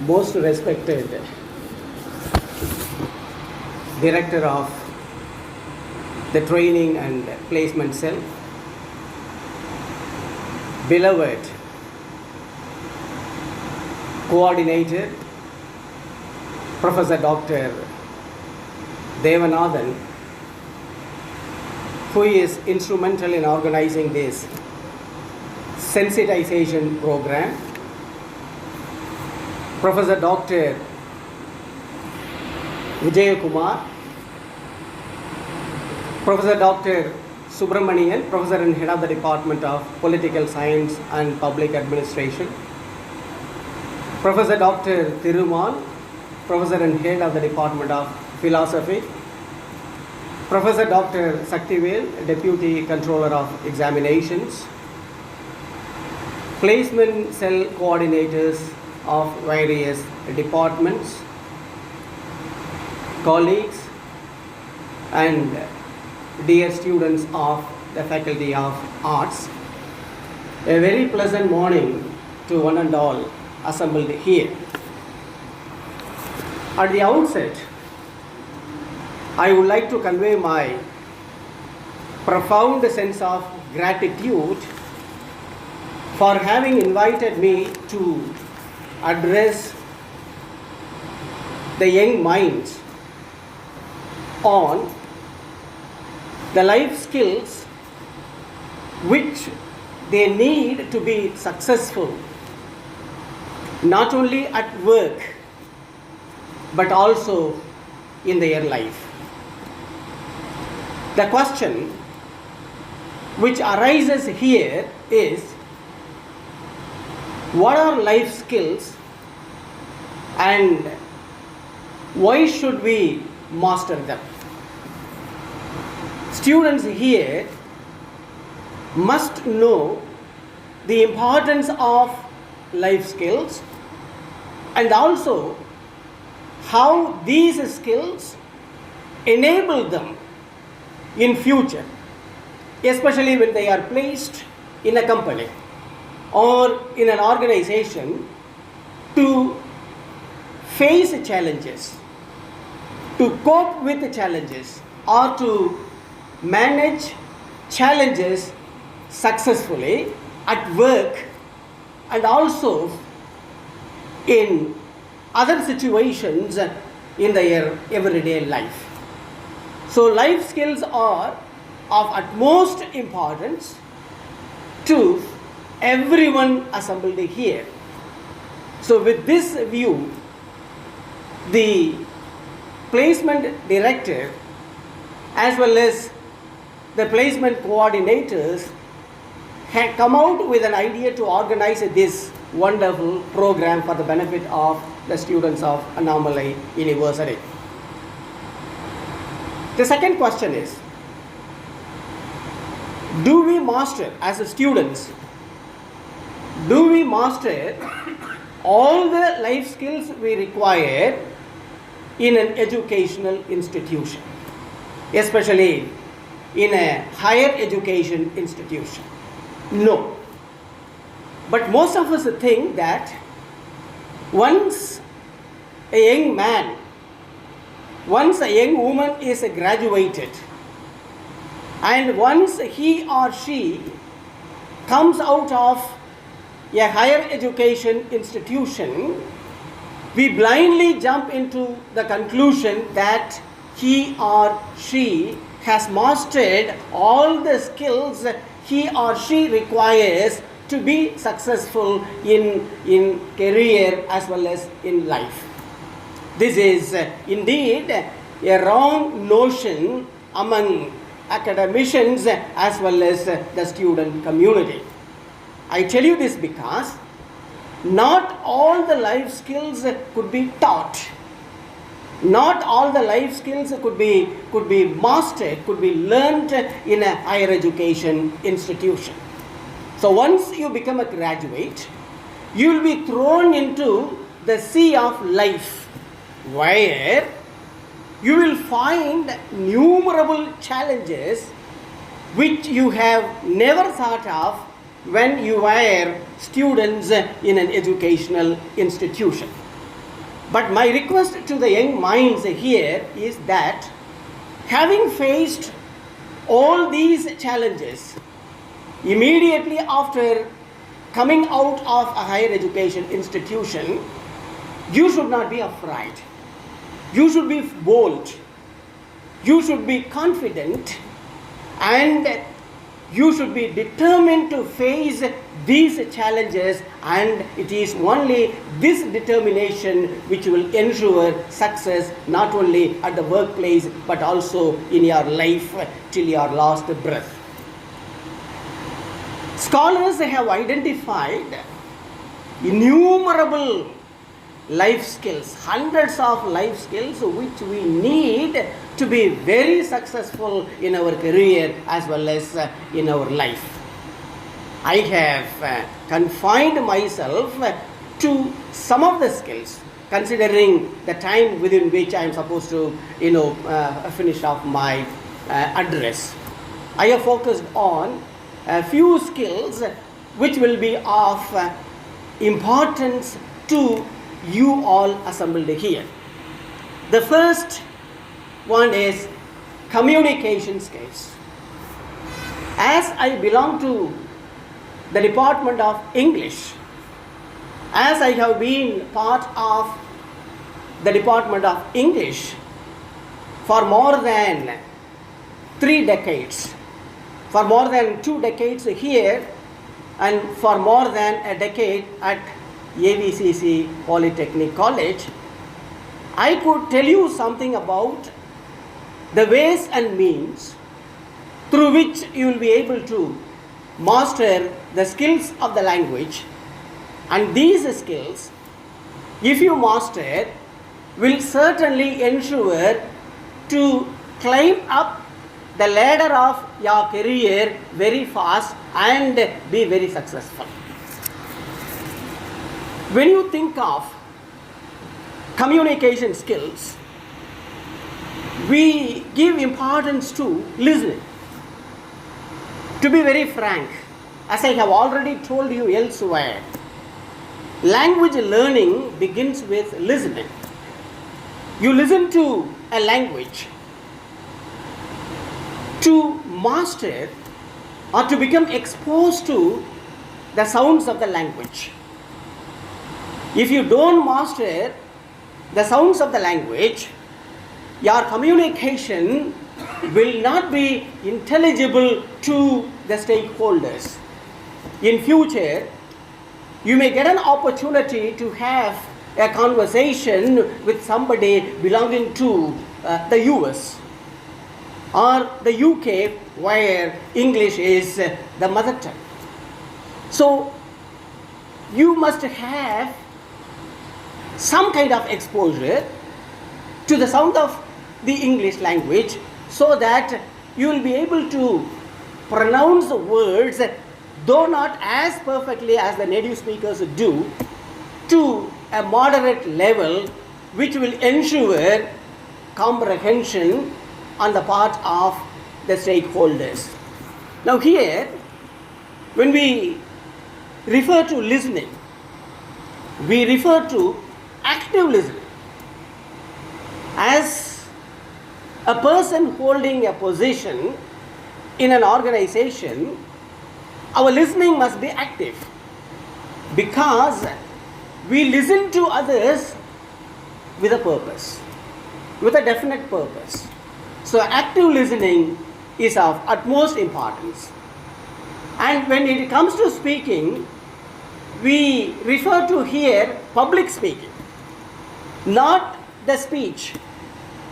Most respected Director of the Training and Placement Cell, beloved Coordinator, Professor Dr. Devanathan, who is instrumental in organizing this sensitization program, Professor Dr. Vijayakumar, Professor Dr. Subramanian, Professor and Head of the Department of Political Science and Public Administration, Professor Dr. Thirumal, Professor and Head of the Department of Philosophy, Professor Dr. Saktivel, Deputy Controller of Examinations, Placement Cell Coordinators of various departments, colleagues, and dear students of the Faculty of Arts. A very pleasant morning to one and all assembled here. At the outset, I would like to convey my profound sense of gratitude for having invited me to address the young minds on the life skills which they need to be successful not only at work but also in their life. The question which arises here is, what are life skills and why should we master them? Students here must know the importance of life skills and also how these skills enable them in future, especially when they are placed in a company or in an organization, to face challenges, to cope with challenges, or to manage challenges successfully at work and also in other situations in their everyday life. So life skills are of utmost importance to everyone assembled here. So with this view, the placement director as well as the placement coordinators had come out with an idea to organize this wonderful program for the benefit of the students of Annamalai University. The second question is, do we master as students, do we master all the life skills we require in an educational institution, especially in a higher education institution? No. But most of us think that once a young man, once a young woman is graduated, and once he or she comes out of a higher education institution, we blindly jump into the conclusion that he or she has mastered all the skills he or she requires to be successful in career as well as in life. This is indeed a wrong notion among academicians as well as the student community. I tell you this because not all the life skills could be taught. Not all the life skills could be mastered, could be learnt in a higher education institution. So once you become a graduate, you will be thrown into the sea of life, where you will find innumerable challenges which you have never thought of when you were students in an educational institution. But my request to the young minds here is that, having faced all these challenges, immediately after coming out of a higher education institution, you should not be afraid. You should be bold. You should be confident, and you should be determined to face these challenges, and it is only this determination which will ensure success not only at the workplace but also in your life till your last breath. Scholars have identified innumerable life skills, hundreds of life skills which we need to be very successful in our career as well as in our life. I have confined myself to some of the skills, considering the time within which I am supposed to finish off my address. I have focused on a few skills which will be of importance to you all assembled here. The first one is communication skills. As I belong to the Department of English, as I have been part of the Department of English for more than 3 decades, for more than 2 decades here, and for more than a decade at AVCC Polytechnic College, I could tell you something about the ways and means through which you will be able to master the skills of the language. And these skills, if you master, will certainly ensure to climb up the ladder of your career very fast and be very successful. When you think of communication skills, we give importance to listening. To be very frank, as I have already told you elsewhere, language learning begins with listening. You listen to a language. To master or to become exposed to the sounds of the language. If you don't master the sounds of the language, your communication will not be intelligible to the stakeholders. In future, you may get an opportunity to have a conversation with somebody belonging to the US or the UK, where English is the mother tongue. So you must have some kind of exposure to the sound of the English language, so that you will be able to pronounce the words, though not as perfectly as the native speakers do, to a moderate level, which will ensure comprehension on the part of the stakeholders. Now here, when we refer to listening, we refer to active listening. As a person holding a position in an organization, our listening must be active, because we listen to others with a purpose, with a definite purpose. So active listening is of utmost importance. And when it comes to speaking, we refer to here public speaking, not the speech,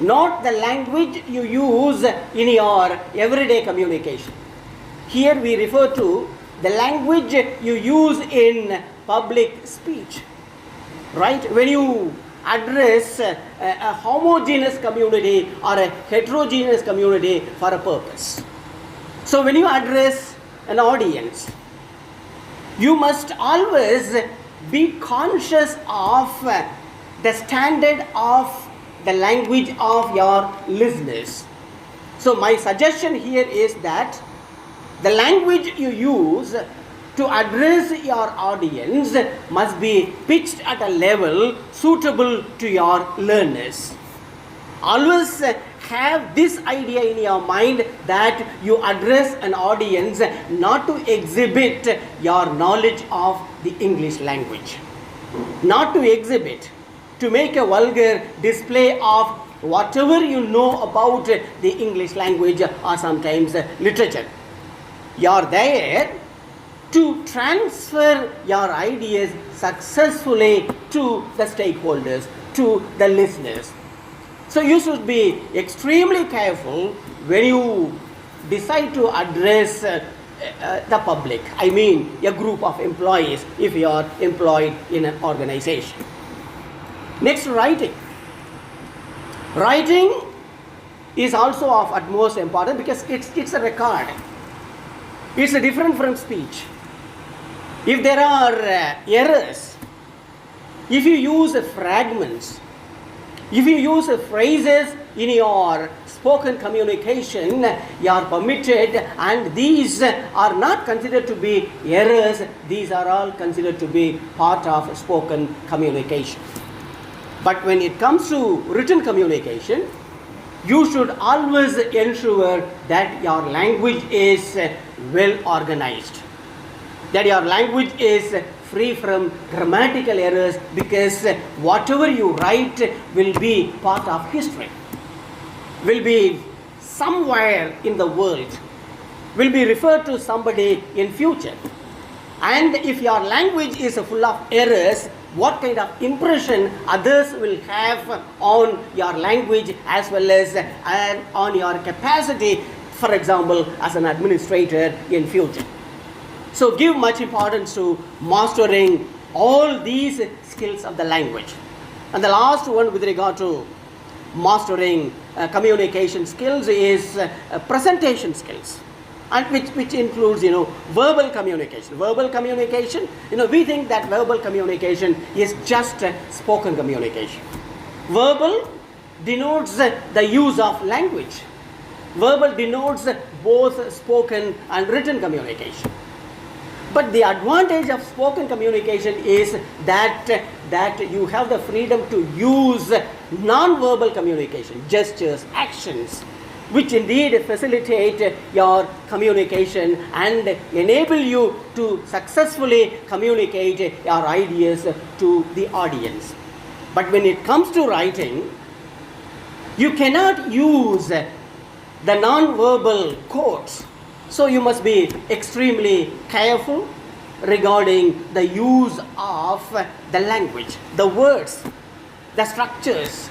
not the language you use in your everyday communication. Here we refer to the language you use in public speech, right? When you address a homogeneous community or a heterogeneous community for a purpose. So when you address an audience, you must always be conscious of the standard of the language of your listeners. So my suggestion here is that the language you use to address your audience must be pitched at a level suitable to your learners. Always have this idea in your mind that you address an audience not to exhibit your knowledge of the English language, not to exhibit, to make a vulgar display of whatever you know about the English language or sometimes literature. You are there to transfer your ideas successfully to the stakeholders, to the listeners. So you should be extremely careful when you decide to address the public. I mean a group of employees if you are employed in an organization. Next, writing. Writing is also of utmost importance because it's a record. It's different from speech. If there are errors, if you use fragments, if you use phrases in your spoken communication, you are permitted, and these are not considered to be errors, these are all considered to be part of spoken communication. But when it comes to written communication, you should always ensure that your language is well organized, that your language is free from grammatical errors, because whatever you write will be part of history, will be somewhere in the world, will be referred to somebody in future. And if your language is full of errors, what kind of impression others will have on your language as well as on your capacity, for example, as an administrator in future. So give much importance to mastering all these skills of the language. And the last one with regard to mastering communication skills is presentation skills, and which includes verbal communication. Verbal communication, we think that verbal communication is just spoken communication. Verbal denotes the use of language. Verbal denotes both spoken and written communication. But the advantage of spoken communication is that you have the freedom to use non-verbal communication, gestures, actions, which indeed facilitate your communication and enable you to successfully communicate your ideas to the audience. But when it comes to writing, you cannot use the non-verbal codes. So you must be extremely careful regarding the use of the language, the words, the structures,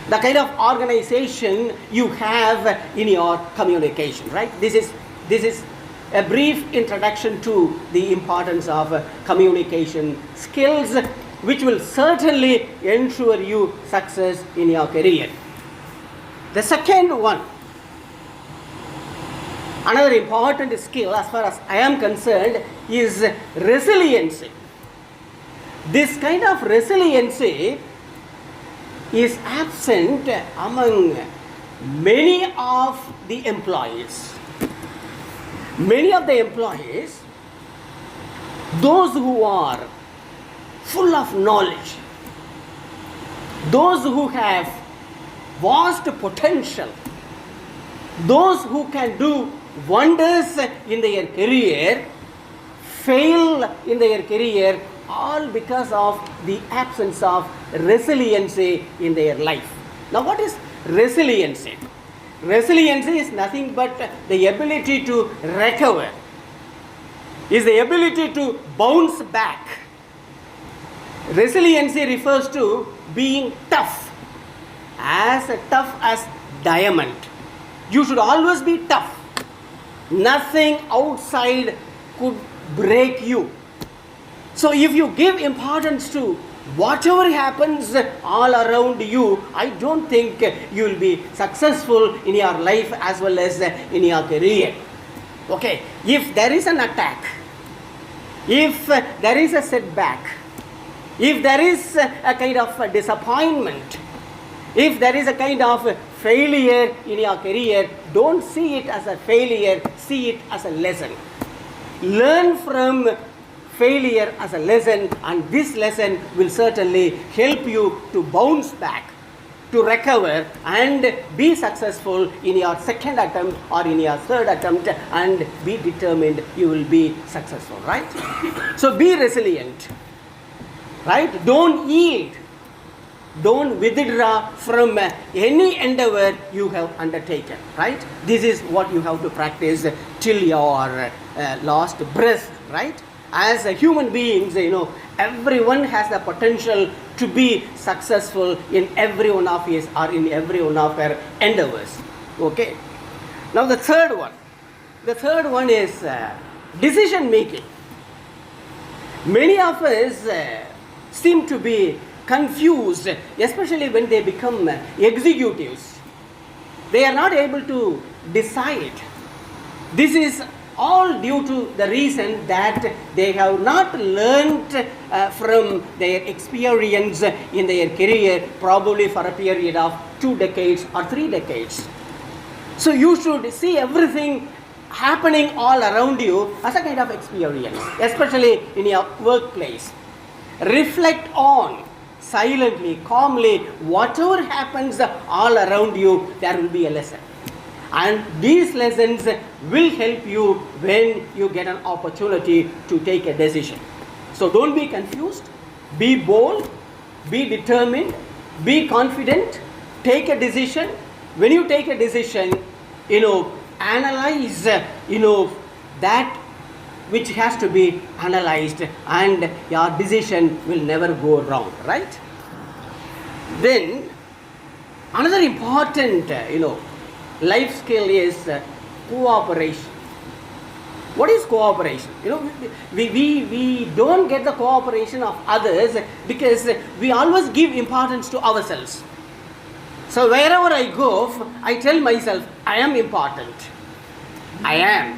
the kind of organization you have in your communication, right? This is a brief introduction to the importance of communication skills, which will certainly ensure you success in your career. The second one, another important skill as far as I am concerned, is resiliency. This kind of resiliency is absent among many of the employees. Many of the employees, those who are full of knowledge, those who have vast potential, those who can do wonders in their career, fail in their career, all because of the absence of resiliency in their life. Now, what is resiliency? Resiliency is nothing but the ability to recover, is the ability to bounce back. Resiliency refers to being tough as diamond. You should always be tough. Nothing outside could break you. So if you give importance to whatever happens all around you, I don't think you will be successful in your life as well as in your career. Okay, if there is an attack, if there is a setback, if there is a kind of disappointment, if there is a kind of failure in your career, don't see it as a failure, see it as a lesson. Learn from failure as a lesson, and this lesson will certainly help you to bounce back, to recover and be successful in your second attempt or in your third attempt, and be determined you will be successful, right? So be resilient, right? Don't yield. Don't withdraw from any endeavor you have undertaken, right? This is what you have to practice till your last breath, right? As a human beings, everyone has the potential to be successful in every one of his or in every one of her endeavors. Okay. Now the third one is decision making. Many of us seem to be confused, especially when they become executives. They are not able to decide. This is all due to the reason that they have not learned from their experience in their career, probably for a period of 2 decades or 3 decades. So you should see everything happening all around you as a kind of experience, especially in your workplace. Reflect on silently, calmly, whatever happens all around you, there will be a lesson. And these lessons will help you when you get an opportunity to take a decision. So don't be confused, be bold, be determined, be confident, take a decision. When you take a decision, analyze, that which has to be analyzed, and your decision will never go wrong, right? Then another important, life skill is cooperation. What is cooperation? We don't get the cooperation of others because we always give importance to ourselves. So wherever I go, I tell myself, I am important. I am.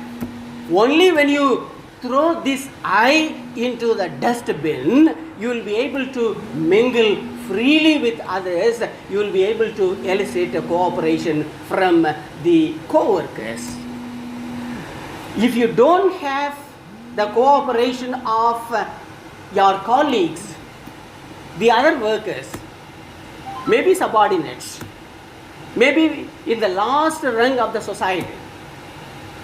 Only when you throw this I into the dustbin, you will be able to mingle freely with others. You will be able to elicit a cooperation from the co-workers. If you don't have the cooperation of your colleagues, the other workers, maybe subordinates, maybe in the last rung of the society,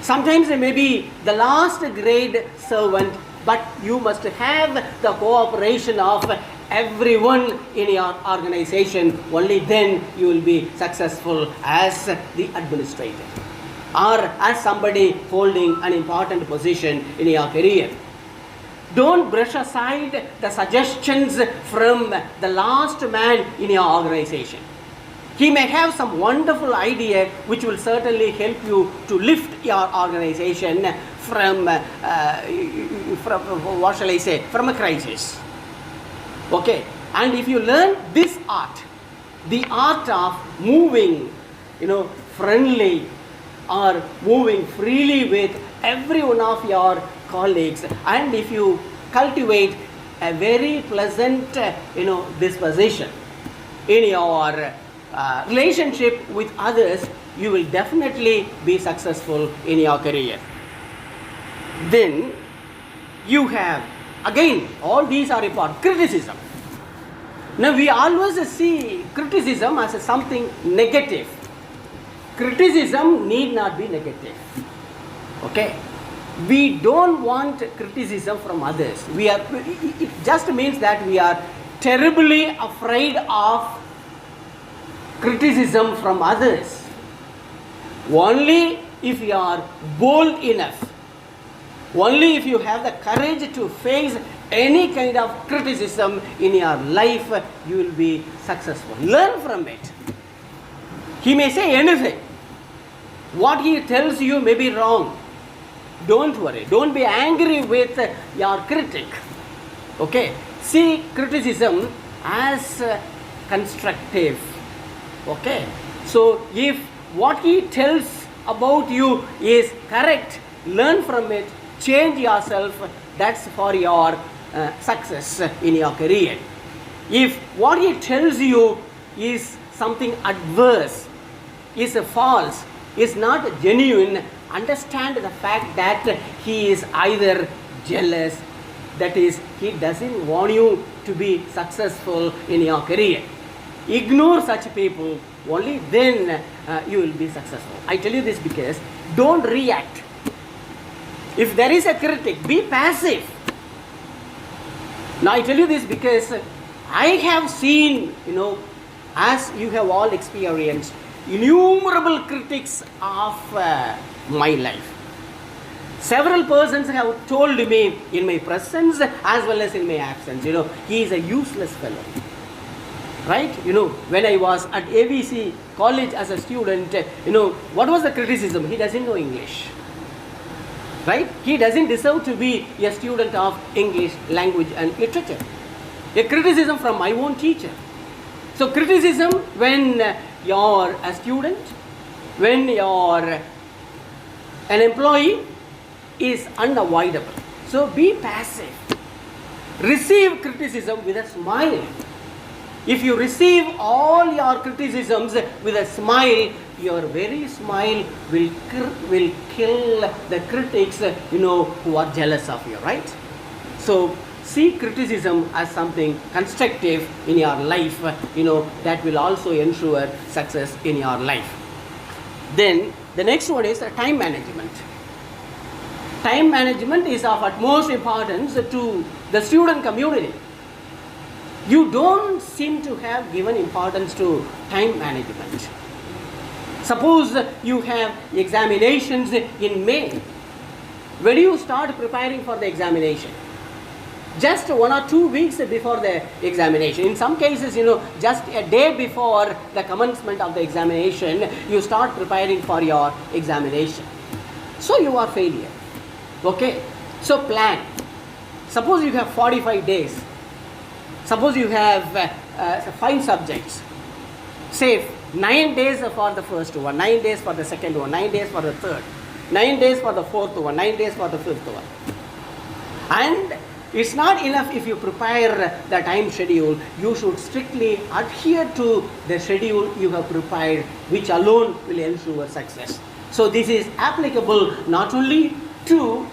sometimes they may be the last grade servant, but you must have the cooperation of everyone in your organization. Only then you will be successful as the administrator or as somebody holding an important position in your career. Don't brush aside the suggestions from the last man in your organization. He may have some wonderful idea which will certainly help you to lift your organization from what shall I say, from a crisis. Okay, and if you learn this art, the art of moving, friendly or moving freely with every one of your colleagues, and if you cultivate a very pleasant, disposition in your relationship with others, you will definitely be successful in your career. Then you have, again, all these are important. Criticism. Now we always see criticism as something negative. Criticism need not be negative. Okay? We don't want criticism from others. It just means that we are terribly afraid of criticism from others. Only if you are bold enough, only if you have the courage to face any kind of criticism in your life, you will be successful. Learn from it. He may say anything. What he tells you may be wrong. Don't worry. Don't be angry with your critic. Okay? See criticism as constructive. Okay? So if what he tells about you is correct, learn from it, change yourself. That's for your success in your career. If what he tells you is something adverse, is false, is not genuine, understand the fact that he is either jealous, that is, he doesn't want you to be successful in your career. Ignore such people, only then you will be successful. I tell you this because don't react. If there is a critic, be passive. Now I tell you this because I have seen, as you have all experienced, innumerable critics of my life. Several persons have told me in my presence as well as in my absence, he is a useless fellow. Right? When I was at ABC college as a student, what was the criticism? He doesn't know English. Right? He doesn't deserve to be a student of English language and literature. A criticism from my own teacher. So criticism when you're a student, when you're an employee, is unavoidable. So be passive. Receive criticism with a smile. If you receive all your criticisms with a smile, your very smile will kill the critics, who are jealous of you, right? So see criticism as something constructive in your life, that will also ensure success in your life. Then the next one is time management. Time management is of utmost importance to the student community. You don't seem to have given importance to time management. Suppose you have examinations in May. When do you start preparing for the examination? Just 1 or 2 weeks before the examination. In some cases, just a day before the commencement of the examination, you start preparing for your examination. So you are failure. Okay? So plan. Suppose you have 45 days. Suppose you have 5 subjects. Say 9 days for the first one, 9 days for the second one, 9 days for the third, 9 days for the fourth one, 9 days for the fifth one. And it's not enough if you prepare the time schedule. You should strictly adhere to the schedule you have prepared, which alone will ensure success. So this is applicable not only to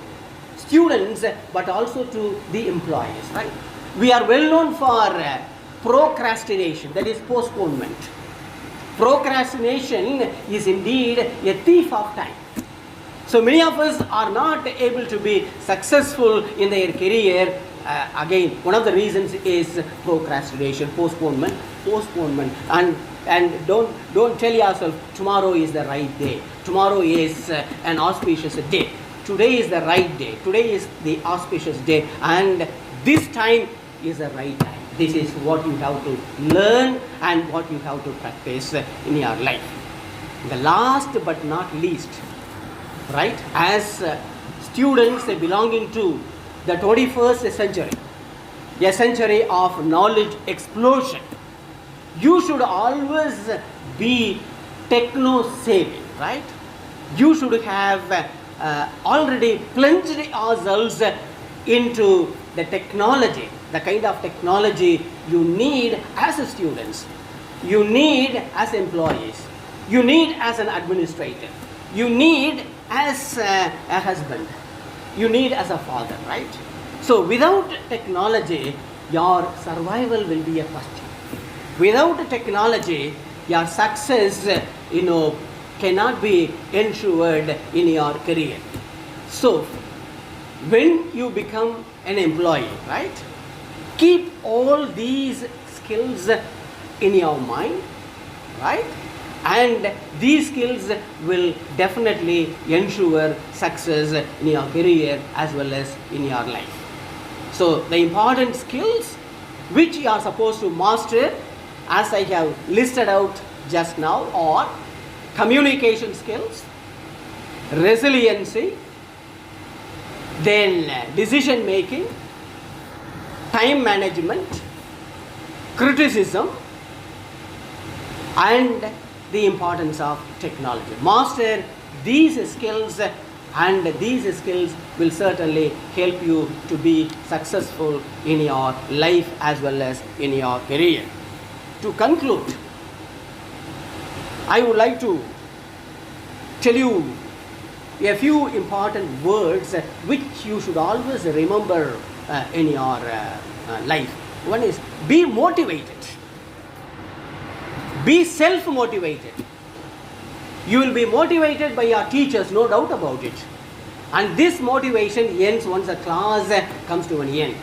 students but also to the employees, right? We are well known for procrastination, that is postponement. Procrastination is indeed a thief of time. So many of us are not able to be successful in their career. Again, one of the reasons is procrastination, postponement, and don't tell yourself tomorrow is the right day. Tomorrow is an auspicious day. Today is the right day. Today is the auspicious day, and this time is the right time. This is what you have to learn and what you have to practice in your life. The last but not least, right, as students belonging to the 21st century, a century of knowledge explosion, you should always be techno-savvy, right? You should have already plunged ourselves into the technology, the kind of technology you need as students, you need as employees, you need as an administrator, you need as a husband, you need as a father, right? So without technology, your survival will be a question. Without technology, your success, cannot be ensured in your career. So when you become an employee, right, keep all these skills in your mind, right? And these skills will definitely ensure success in your career as well as in your life. So the important skills which you are supposed to master, as I have listed out just now, are communication skills, resiliency, then decision making, time management, criticism, and the importance of technology. Master these skills, and these skills will certainly help you to be successful in your life as well as in your career. To conclude, I would like to tell you a few important words which you should always remember in your life. One is be motivated. Be self-motivated. You will be motivated by your teachers, no doubt about it. And this motivation ends once the class comes to an end.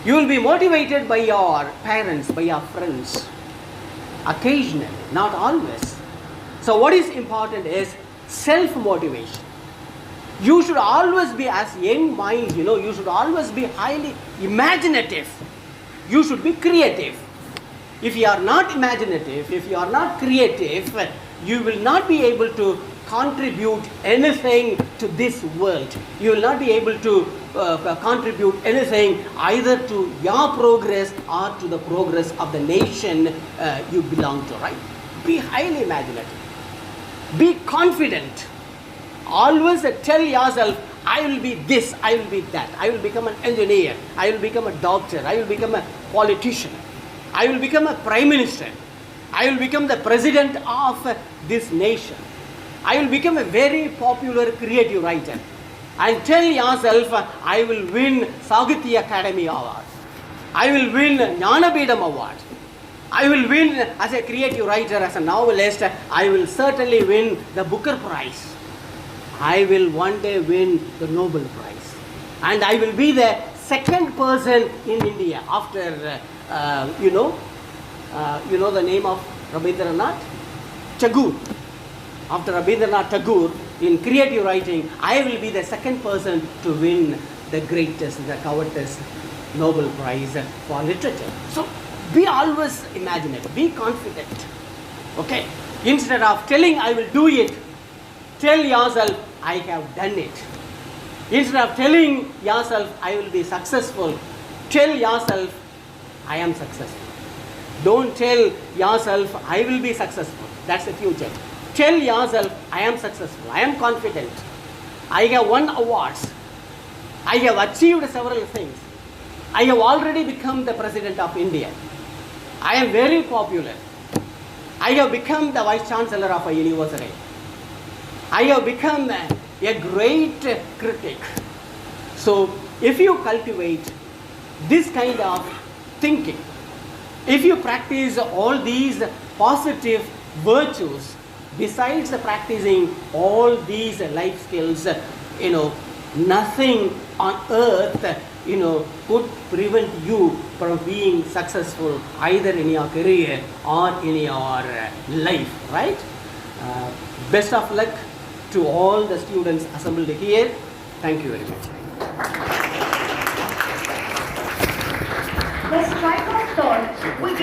You will be motivated by your parents, by your friends. Occasionally, not always. So what is important is self-motivation. You should always be, as young minds, you should always be highly imaginative. You should be creative. If you are not imaginative, if you are not creative, you will not be able to contribute anything to this world. You will not be able to contribute anything either to your progress or to the progress of the nation you belong to, right? Be highly imaginative. Be confident. Always tell yourself, I will be this, I will be that. I will become an engineer. I will become a doctor. I will become a politician. I will become a prime minister. I will become the president of this nation. I will become a very popular creative writer. And tell yourself, I will win Sahitya Academy Award. I will win Jnanapidam Award. I will win as a creative writer, as a novelist. I will certainly win the Booker Prize. I will one day win the Nobel Prize. And I will be the second person in India after, you know the name of Rabindranath Tagore. After Rabindranath Tagore, in creative writing, I will be the second person to win the greatest, the covetous Nobel Prize for literature. So be always imaginative, be confident. Okay? Instead of telling I will do it, tell yourself I have done it. Instead of telling yourself I will be successful, tell yourself I am successful. Don't tell yourself I will be successful. That's the future. Tell yourself I am successful. I am confident. I have won awards. I have achieved several things. I have already become the President of India. I am very popular. I have become the Vice Chancellor of a university. I have become a great critic. So if you cultivate this kind of thinking, if you practice all these positive virtues, besides practicing all these life skills, nothing on earth, could prevent you from being successful either in your career or in your life, right? Best of luck to all the students assembled here. Thank you very much. Let's try